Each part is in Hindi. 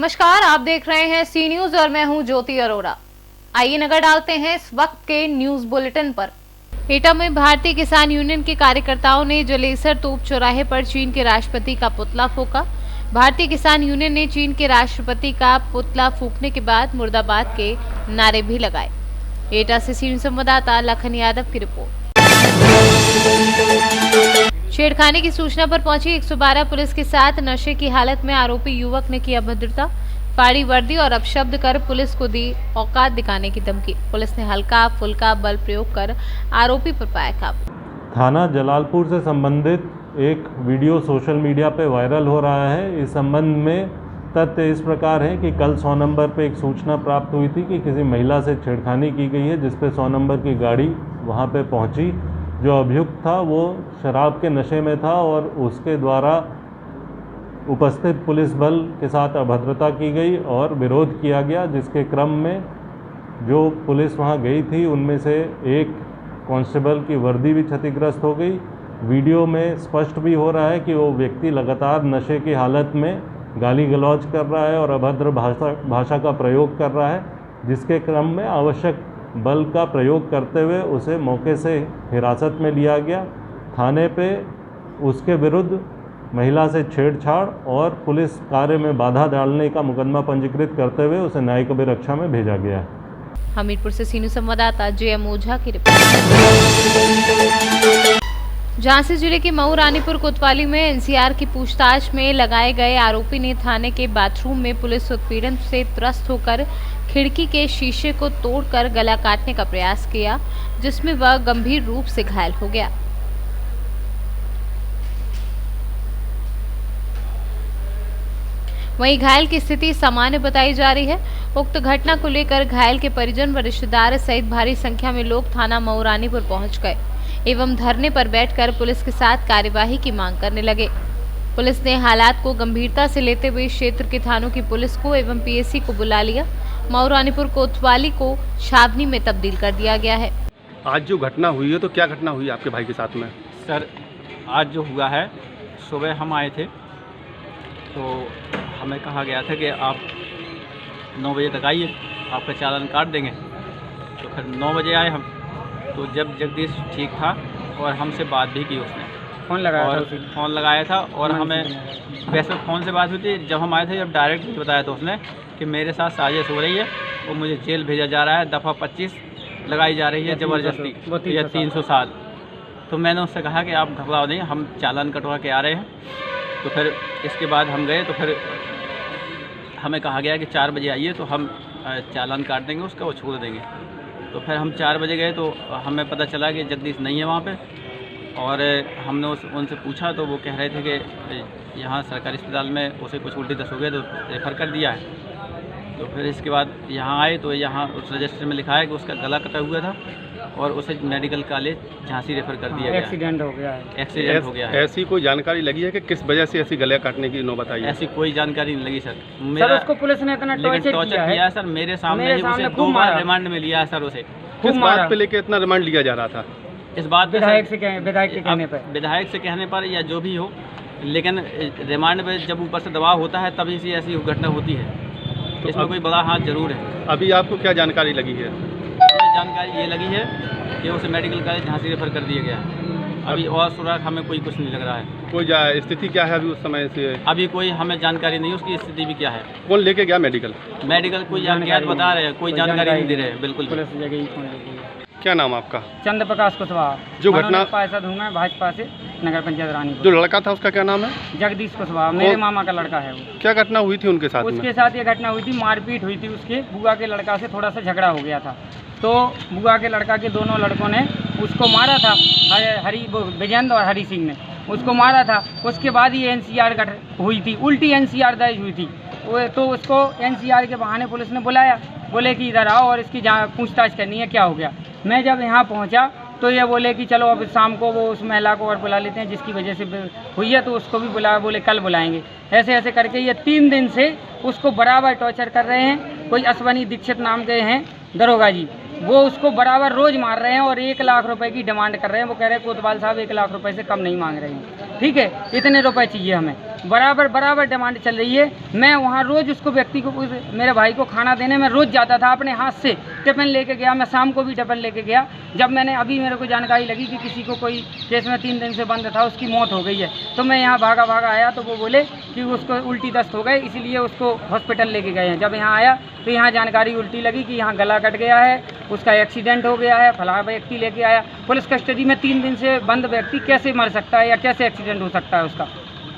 नमस्कार, आप देख रहे हैं सी न्यूज और मैं हूं ज्योति अरोड़ा। आइए नजर डालते हैं इस वक्त के न्यूज बुलेटिन पर। एटा में भारतीय किसान यूनियन के कार्यकर्ताओं ने जलेसर तोप चौराहे पर चीन के राष्ट्रपति का पुतला फूंका। भारतीय किसान यूनियन ने चीन के राष्ट्रपति का पुतला फूंकने के बाद मुर्दाबाद के नारे भी लगाए। एटा से सी न्यूज संवाददाता लखन यादव की रिपोर्ट। छेड़खानी की सूचना पर पहुंची 112 पुलिस के साथ नशे की हालत में आरोपी युवक ने की अभद्रता, फाड़ी वर्दी और अपशब्द कर पुलिस को दी औकात दिखाने की धमकी। पुलिस ने हल्का फुल्का बल प्रयोग कर आरोपी पर पाया काबू। थाना जलालपुर से संबंधित एक वीडियो सोशल मीडिया पे वायरल हो रहा है। इस संबंध में तथ्य इस प्रकार है कि कल 100 नंबर पे एक सूचना प्राप्त हुई थी कि किसी महिला से छेड़खानी की गई है, जिस पे 100 नंबर की गाड़ी वहाँ पे पहुँची। जो अभियुक्त था वो शराब के नशे में था और उसके द्वारा उपस्थित पुलिस बल के साथ अभद्रता की गई और विरोध किया गया, जिसके क्रम में जो पुलिस वहां गई थी उनमें से एक कांस्टेबल की वर्दी भी क्षतिग्रस्त हो गई। वीडियो में स्पष्ट भी हो रहा है कि वो व्यक्ति लगातार नशे की हालत में गाली गलौज कर रहा है और अभद्र भाषा का प्रयोग कर रहा है, जिसके क्रम में आवश्यक बल का प्रयोग करते हुए उसे मौके से हिरासत में लिया गया। थाने पे उसके विरुद्ध महिला से छेड़छाड़ और पुलिस कार्य में बाधा डालने का मुकदमा पंजीकृत करते हुए उसे न्यायिक अभिरक्षा में भेजा गया है। हमीरपुर से सी न्यूज संवाददाता जे.एम. ओझा की रिपोर्ट। झांसी जिले के मऊ रानीपुर कोतवाली में एनसीआर की पूछताछ में लगाए गए आरोपी ने थाने के बाथरूम में पुलिस उत्पीड़न से त्रस्त होकर खिड़की के शीशे को तोड़कर गला काटने का प्रयास किया, जिसमें वह गंभीर रूप से घायल हो गया। वहीं घायल की स्थिति सामान्य बताई जा रही है। उक्त घटना को लेकर घायल के परिजन व रिश्तेदार सहित भारी संख्या में लोग थाना मऊ रानीपुर पहुंच गए एवं धरने पर बैठकर पुलिस के साथ कार्यवाही की मांग करने लगे। पुलिस ने हालात को गंभीरता से लेते हुए क्षेत्र के थानों की पुलिस को एवं पीएससी को बुला लिया। मऊ रानीपुर कोतवाली को छावनी में तब्दील कर दिया गया है। आज जो घटना हुई है, तो क्या घटना हुई आपके भाई के साथ में? सर, आज जो हुआ है, सुबह हम आए थे तो हमें कहा गया था कि आप 9 बजे तक आइए, आपका चालान काट देंगे। तो फिर 9 बजे आए हम, तो जब जगदीश ठीक था और हमसे बात भी की, उसने फ़ोन लगाया था और हमें वैसे फ़ोन से बात हुई थी। जब हम आए थे, जब डायरेक्ट नहीं बताया था उसने कि मेरे साथ साजिश हो रही है और मुझे जेल भेजा जा रहा है, दफ़ा 25 लगाई जा रही है ज़बरदस्ती, या 307। तो मैंने उससे कहा कि आप घबराओ नहीं, हम चालान कटवा के आ रहे हैं। तो फिर इसके बाद हम गए तो फिर हमें कहा गया कि 4 बजे आइए, तो हम चालान काट देंगे उसका, वो छोड़ देंगे। तो फिर हम 4 बजे गए तो हमें पता चला कि जगदीश नहीं है वहाँ पे। और हमने उनसे पूछा तो वो कह रहे थे कि यहाँ सरकारी अस्पताल में उसे कुछ उल्टी दस्त हो गए तो रेफ़र कर दिया है। तो फिर इसके बाद यहाँ आए तो यहाँ उस रजिस्टर में लिखा है कि उसका गला कटा हुआ था और उसे मेडिकल कॉलेज झांसी रेफ़र कर दिया गया। एक्सीडेंट हो गया है। ऐसी कोई जानकारी लगी है कि किस वजह से ऐसी गले काटने की नौबत आई है? ऐसी कोई जानकारी नहीं लगी सर। सर, उसको पुलिस ने इतना टॉर्चर किया है सर, मेरे सामने ही उसे 2 बार रिमांड में लिया है सर। उसे किस बात पे लेके इतना रिमांड लिया जा रहा था? इस बात पे विधायक के कहने पर या जो भी हो, लेकिन रिमांड पे जब ऊपर से दबाव होता है तभी से ऐसी घटना होती है। तो इसमें कोई बड़ा हाथ जरूर है। अभी आपको क्या जानकारी लगी है? जानकारी ये लगी है कि उसे मेडिकल कॉलेज झांसी रेफर कर दिया गया है। अभी और सुराग हमें कोई कुछ नहीं लग रहा है। कोई स्थिति क्या है अभी उस समय से? अभी कोई हमें जानकारी नहीं, उसकी स्थिति भी क्या है। कौन लेके गया मेडिकल? कोई अज्ञात बता रहे हैं, कोई जानकारी नहीं दे रहे हैं। बिल्कुल। क्या नाम आपका? चंद्र प्रकाश कुशवाहा। जो घटना पार्षद हूँ मैं भाजपा से, नगर पंचायत रानी। जो लड़का था उसका क्या नाम है? जगदीश कुशवाहा, मेरे मामा का लड़का है वो। क्या घटना हुई थी उनके साथ? उसके साथ ये घटना हुई थी, मारपीट हुई थी। उसके बुआ के लड़का से थोड़ा सा झगड़ा हो गया था, तो बुआ के लड़का के दोनों लड़कों ने उसको मारा था। विजेंद्र और हरी सिंह ने उसको मारा था। उसके बाद ये एनसीआर हुई थी, उल्टी एनसीआर दर्ज हुई थी। तो उसको एनसीआर के बहाने पुलिस ने बुलाया, बोले कि इधर आओ और इसकी पूछताछ करनी है, क्या हो गया। मैं जब यहाँ पहुँचा तो ये बोले कि चलो अब शाम को वो उस महिला को और बुला लेते हैं जिसकी वजह से हुई है, तो उसको भी बोले कल बुलाएंगे। ऐसे ऐसे करके ये 3 दिन से उसको बराबर टॉर्चर कर रहे हैं। कोई अश्वनी दीक्षित नाम के हैं दरोगा जी, वो उसको बराबर रोज़ मार रहे हैं और 1 लाख रुपए की डिमांड कर रहे हैं। वो कह रहे हैं कोतवाल साहब 1 लाख रुपए से कम नहीं मांग रहे हैं, ठीक है, इतने रुपए चाहिए हमें। बराबर डिमांड चल रही है। मैं वहाँ रोज़ उसको व्यक्ति को मेरे भाई को खाना देने में रोज़ जाता था, अपने हाथ से टिफिन लेके गया, मैं शाम को भी टिफिन लेके गया। जब मैंने अभी मेरे को जानकारी लगी कि किसी को कोई केस में 3 दिन से बंद था, उसकी मौत हो गई है, तो मैं यहाँ भागा आया तो वो बोले कि उसको उल्टी दस्त हो गए, इसीलिए उसको हॉस्पिटल लेके गए हैं। जब यहाँ आया तो यहाँ जानकारी उल्टी लगी कि यहाँ गला कट गया है, उसका एक्सीडेंट हो गया है, फला व्यक्ति लेके आया। पुलिस कस्टडी में 3 दिन से बंद व्यक्ति कैसे मर सकता है या कैसे एक्सीडेंट हो सकता है उसका।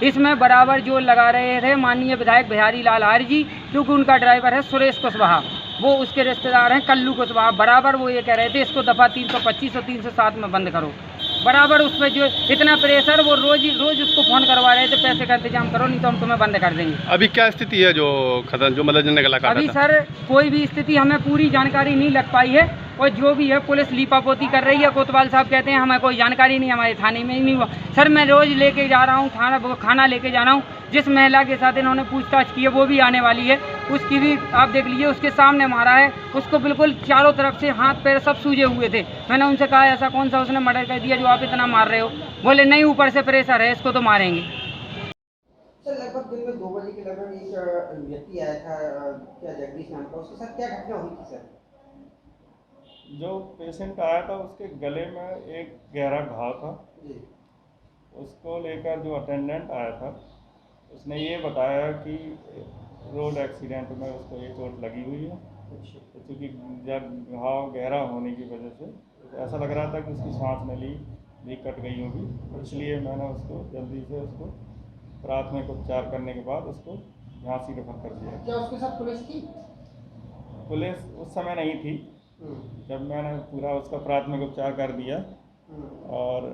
इसमें बराबर जोर लगा रहे थे माननीय विधायक बिहारी लाल आर्य जी, क्योंकि उनका ड्राइवर है सुरेश कुशवाहा, वो उसके रिश्तेदार हैं कल्लू कुशवाहा। बराबर वो ये कह रहे थे इसको दफ़ा 325 और 307 में बंद करो। बराबर उस पर जो इतना प्रेशर, वो रोज उसको फ़ोन करवा रहे थे, पैसे का इंतजाम करो नहीं तो हम तुम्हें बंद कर देंगे। अभी क्या स्थिति है जो खतरन जो मतलब जिन्हें गला काटा अभी था? सर कोई भी स्थिति हमें पूरी जानकारी नहीं लग पाई है, और जो भी है पुलिस लीपापोती कर रही है। कोतवाल साहब कहते हैं हमें कोई जानकारी नहीं, हमारे थाने में ही नहीं हुआ। सर मैं रोज़ लेके जा रहा हूँ खाना लेके जा रहा हूँ। जिस महिला के साथ इन्होंने पूछताछ की है वो भी आने वाली है, उसकी भी आप देख लीजिए, उसके सामने मारा है उसको, बिल्कुल चारों तरफ से हाथ पैर सब सूजे हुए थे। मैंने उनसे कहा ऐसा कौन सा उसने मर्डर कर दिया जो आप इतना मार रहे हो? बोले नहीं, ऊपर से प्रेशर है, इसको तो मारेंगे। सर लगभग दिन में 2 बजे के लगभग एक व्यक्ति आया था, क्या जगदीश नाम का, उसके साथ क्या घटना हुई थी सर? जो पेशेंट आया था उसके गले में एक गहरा घाव था। जी। उसको लेकर जो अटेंडेंट आया था उसने ये बताया कि रोड एक्सीडेंट में उसको ये चोट लगी हुई है। तो चूँकि जब घाव गहरा होने की वजह से तो ऐसा लग रहा था कि उसकी सांस नली भी कट गई होगी, इसलिए मैंने उसको जल्दी से उसको प्राथमिक उपचार करने के बाद उसको झांसी रेफर कर दिया। क्या उसके साथ पुलिस थी? पुलिस उस समय नहीं थी जब मैंने पूरा उसका प्राथमिक उपचार कर दिया और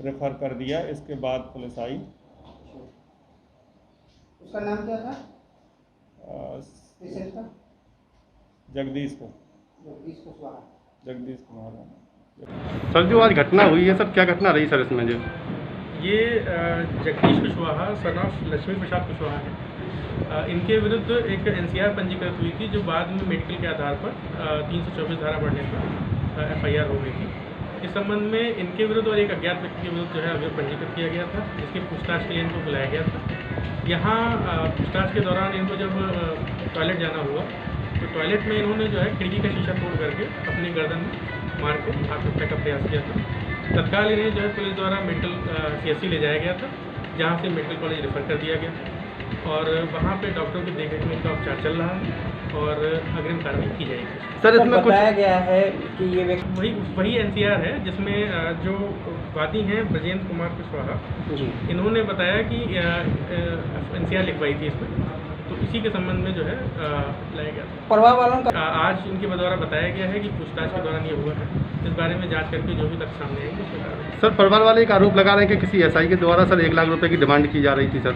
रेफर कर दिया। इसके बाद पुलिस आई। उसका नाम क्या था पेशेंट का? जगदीश कुशवाहा। जगदीश कुमार। सर जो आज घटना हुई है सर, क्या घटना रही सर इसमें? जो ये जगदीश कुशवाहा सन ऑफ लक्ष्मी प्रसाद कुशवाहा है। इनके विरुद्ध एक NCR पंजीकृत हुई थी, जो बाद में मेडिकल के आधार पर 324 धारा बढ़ने पर FIR हो गई थी। इस संबंध में इनके विरुद्ध और एक अज्ञात व्यक्ति के विरुद्ध जो है अभियोग पंजीकृत किया गया था, जिसकी पूछताछ के लिए इनको बुलाया गया था। यहाँ पूछताछ के दौरान इनको जब टॉयलेट जाना हुआ तो टॉयलेट में इन्होंने जो है खिड़की का शीशा तोड़ करके अपनी गर्दन में मार के आत्महत्या का प्रयास किया था। तत्काल इन्हें जो है पुलिस द्वारा मेडिकल CSC ले जाया गया था, जहाँ से मेडिकल कॉलेज रेफर कर दिया गया और वहाँ पे डॉक्टरों की देखरेख में इनका उपचार चल रहा है और अग्रिम कार्रवाई की जाएगी। सर इसमें बताया गया है कि ये वही NCR है जिसमें जो वादी हैं ब्रजेंद्र कुमार कुशवाहा, इन्होंने बताया कि NCR लिखवाई थी इसमें, तो इसी के संबंध में जो है लाया गया था। परिवार वालों का आज इनके द्वारा बताया गया है कि पूछताछ के दौरान ये हुआ है। इस बारे में जांच करके जो भी तथ्य सामने आएंगे उसमें कार्रवाई। सर परिवार वाले एक आरोप लगा रहे हैं कि किसी SI के द्वारा सर 1 लाख रुपए की डिमांड की जा रही थी सर।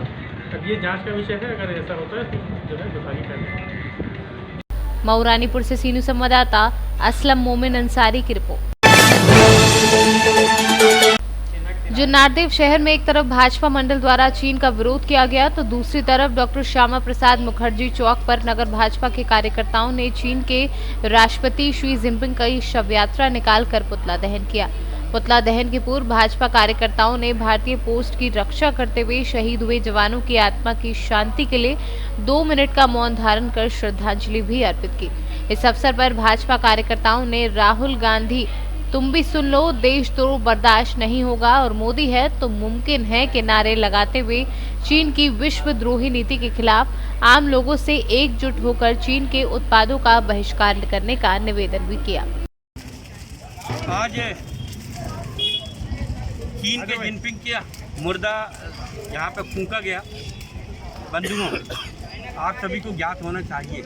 अब ये जांच का विषय है, अगर ऐसा होता है तो जो है विभागीय कार्रवाई। मऊरानीपुर से सीनू संवाददाता असलम मोमिन अंसारी की रिपोर्ट। जो नारदेव शहर में एक तरफ भाजपा मंडल द्वारा चीन का विरोध किया गया तो दूसरी तरफ डॉक्टर श्यामा प्रसाद मुखर्जी चौक पर नगर भाजपा के कार्यकर्ताओं ने चीन के राष्ट्रपति शी जिनपिंग की शव यात्रा निकालकर पुतला दहन किया। पुतला दहन के पूर्व भाजपा कार्यकर्ताओं ने भारतीय पोस्ट की रक्षा करते हुए शहीद हुए जवानों की आत्मा की शांति के लिए 2 मिनट का मौन धारण कर श्रद्धांजलि भी अर्पित की। इस अवसर पर भाजपा कार्यकर्ताओं ने राहुल गांधी तुम भी सुन लो, देश तो बर्दाश्त नहीं होगा और मोदी है तो मुमकिन है के नारे लगाते हुए चीन की विश्वद्रोही नीति के खिलाफ आम लोगों से एकजुट होकर चीन के उत्पादों का बहिष्कार करने का निवेदन भी किया। आज चीन के जिनपिंग किया मुर्दा यहाँ पे फूंका गया। बंधुओं, आप सभी को ज्ञात होना चाहिए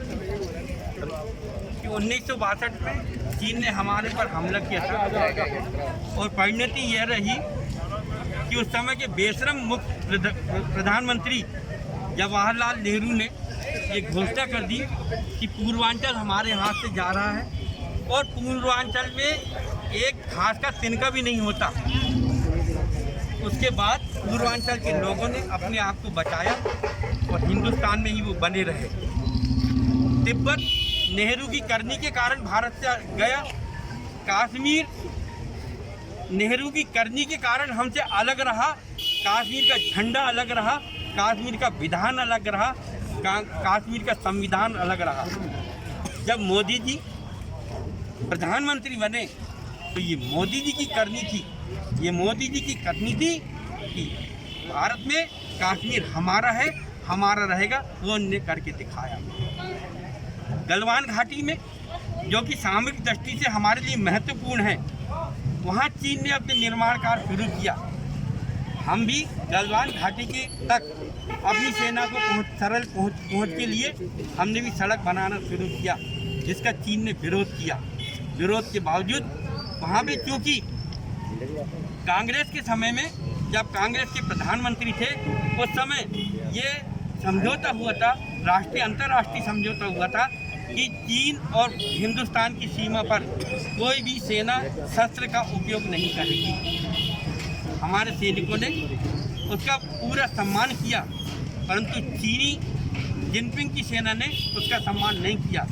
कि 1962 में चीन ने हमारे पर हमला किया था और परिणति यह रही कि उस समय के बेशरम मुख्य प्रधानमंत्री जवाहरलाल नेहरू ने ये घोषणा कर दी कि पूर्वांचल हमारे हाथ से जा रहा है और पूर्वांचल में एक घास का तिनका भी नहीं होता। उसके बाद पूर्वांचल के लोगों ने अपने आप को बचाया और हिंदुस्तान में ही वो बने रहे। तिब्बत नेहरू की करनी के कारण भारत से गया, कश्मीर नेहरू की करनी के कारण हमसे अलग रहा, कश्मीर का झंडा अलग रहा कश्मीर का विधान अलग रहा, कश्मीर का संविधान अलग रहा। जब मोदी जी प्रधानमंत्री बने तो ये मोदी जी की करनी थी, ये मोदी जी की करनी थी कि भारत में कश्मीर हमारा है, हमारा रहेगा, वो उन्होंने करके दिखाया। गलवान घाटी में जो कि सामरिक दृष्टि से हमारे लिए महत्वपूर्ण है, वहाँ चीन ने अपने निर्माण कार्य शुरू किया। हम भी गलवान घाटी के तक अपनी सेना को पहुँच के लिए हमने भी सड़क बनाना शुरू किया, जिसका चीन ने विरोध किया। विरोध के बावजूद वहाँ पे चूँकि कांग्रेस के समय में, जब कांग्रेस के प्रधानमंत्री थे, उस समय ये समझौता हुआ था, अंतर्राष्ट्रीय समझौता हुआ था कि चीन और हिंदुस्तान की सीमा पर कोई भी सेना शस्त्र का उपयोग नहीं करेगी। हमारे सैनिकों ने उसका पूरा सम्मान किया, परंतु चीनी जिनपिंग की सेना ने उसका सम्मान नहीं किया।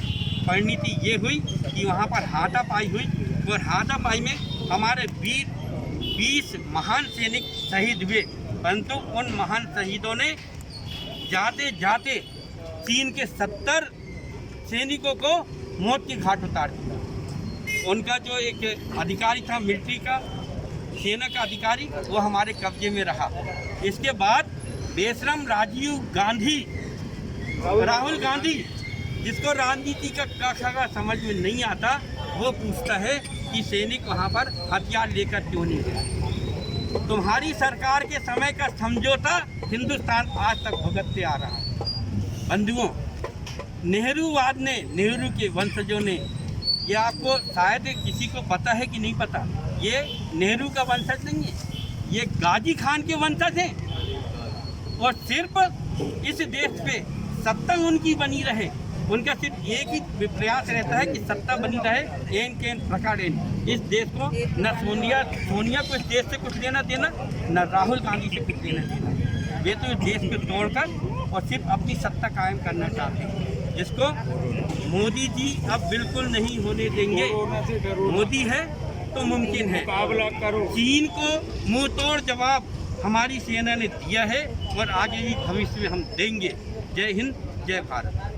परिणति ये हुई कि वहाँ पर हाथापाई हुई, और हाथापाई में हमारे 20 महान सैनिक शहीद हुए, परंतु उन महान शहीदों ने जाते जाते चीन के 70 सैनिकों को मौत के घाट उतार दिया। उनका जो एक अधिकारी था मिलिट्री का, सेना का अधिकारी, वो हमारे कब्जे में रहा। इसके बाद बेशरम राहुल गांधी, जिसको राजनीति का समझ में नहीं आता, वो पूछता है कि सैनिक वहाँ पर हथियार लेकर क्यों नहीं गए। तुम्हारी सरकार के समय का समझौता हिंदुस्तान आज तक भुगतते आ रहा है। बंधुओं, नेहरूवाद ने, नेहरू के वंशजों ने, ये आपको शायद किसी को पता है कि नहीं पता, ये नेहरू का वंशज नहीं है, ये गाजी खान के वंशज हैं। और सिर्फ इस देश पे सत्ता उनकी बनी रहे, उनका सिर्फ एक ही प्रयास रहता है कि सत्ता बनी रहे, एन के प्रकार एन। इस देश को न सोनिया को इस देश से कुछ लेना देना, न राहुल गांधी से कुछ लेना देना। वे तो इस देश को तोड़कर और सिर्फ अपनी सत्ता कायम करना चाहते हैं, जिसको मोदी जी अब बिल्कुल नहीं होने देंगे। मोदी है तो मुमकिन है। चीन को मुंह तोड़ जवाब हमारी सेना ने दिया है और आगे भी भविष्य में हम देंगे। जय हिंद, जय भारत।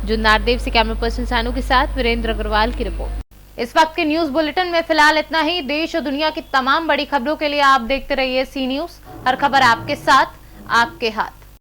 जुन्नारदेव से कैमरा पर्सन सानू के साथ वीरेंद्र अग्रवाल की रिपोर्ट। इस वक्त के न्यूज बुलेटिन में फिलहाल इतना ही। देश और दुनिया की तमाम बड़ी खबरों के लिए आप देखते रहिए सी न्यूज। हर खबर आपके साथ, आपके हाथ।